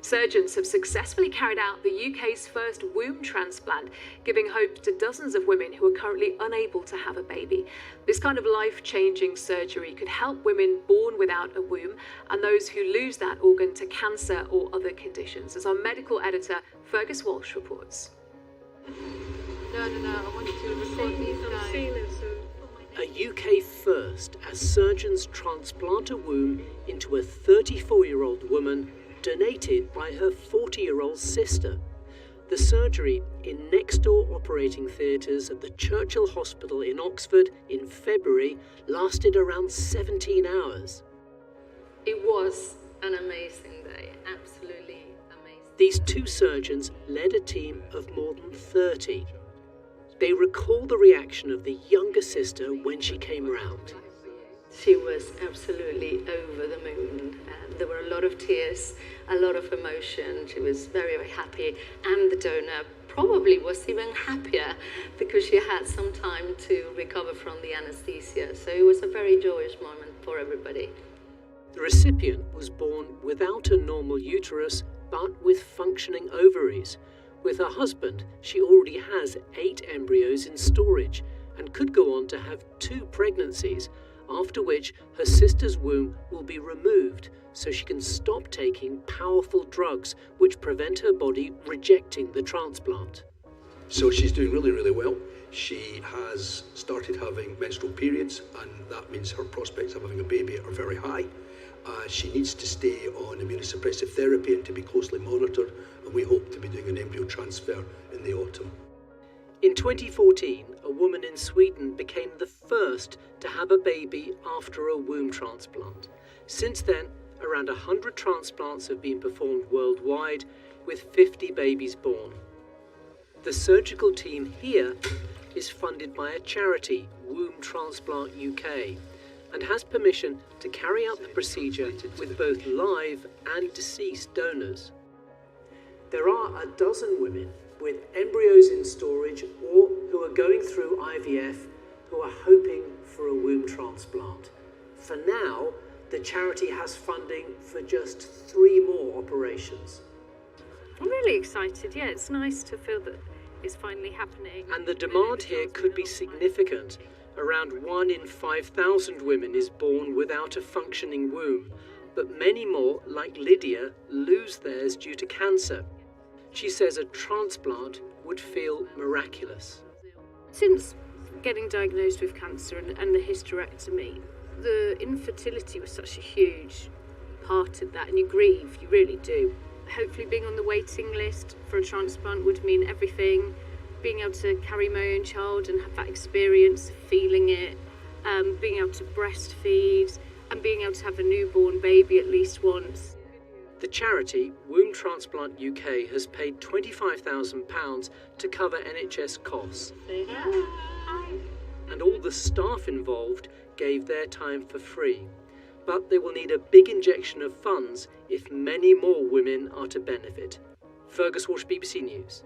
Surgeons have successfully carried out the UK's first womb transplant, giving hope to dozens of women who are currently unable to have a baby. This kind of life-changing surgery could help women born without a womb and those who lose that organ to cancer or other conditions, as our medical editor Fergus Walsh reports. No, I want you to record these guys. A UK first as surgeons transplant a womb into a 34-year-old woman donated by her 40-year-old sister. The surgery in next-door operating theatres at the Churchill Hospital in Oxford in February lasted around 17 hours. It was an amazing day, absolutely amazing. These two surgeons led a team of more than 30. They recall the reaction of the younger sister when she came round. She was absolutely over the moon. There were a lot of tears, a lot of emotion. She was very, very happy. And the donor probably was even happier because she had some time to recover from the anesthesia. So it was a very joyous moment for everybody. The recipient was born without a normal uterus, but with functioning ovaries. With her husband, she already has 8 embryos in storage and could go on to have 2 pregnancies, after which her sister's womb will be removed so she can stop taking powerful drugs which prevent her body rejecting the transplant. So she's doing really, really well. She has started having menstrual periods, and that means her prospects of having a baby are very high. She needs to stay on immunosuppressive therapy and to be closely monitored, and we hope to be doing an embryo transfer in the autumn. In 2014, a woman in Sweden became the first to have a baby after a womb transplant. Since then, around 100 transplants have been performed worldwide, with 50 babies born. The surgical team here is funded by a charity, Womb Transplant UK, and has permission to carry out the procedure with both live and deceased donors. There are a dozen women with embryos in storage or who are going through IVF who are hoping for a womb transplant. For now, the charity has funding for just 3 more operations. I'm really excited, yeah, it's nice to feel that it's finally happening. And the demand here could be significant. Around 1 in 5,000 women is born without a functioning womb, but many more, like Lydia, lose theirs due to cancer. She says a transplant would feel miraculous. Since getting diagnosed with cancer and the hysterectomy, the infertility was such a huge part of that, and you grieve, you really do. Hopefully being on the waiting list for a transplant would mean everything. Being able to carry my own child and have that experience, feeling it, being able to breastfeed, and being able to have a newborn baby at least once. The charity, Womb Transplant UK, has paid £25,000 to cover NHS costs. And all the staff involved gave their time for free. But they will need a big injection of funds if many more women are to benefit. Fergus Walsh, BBC News.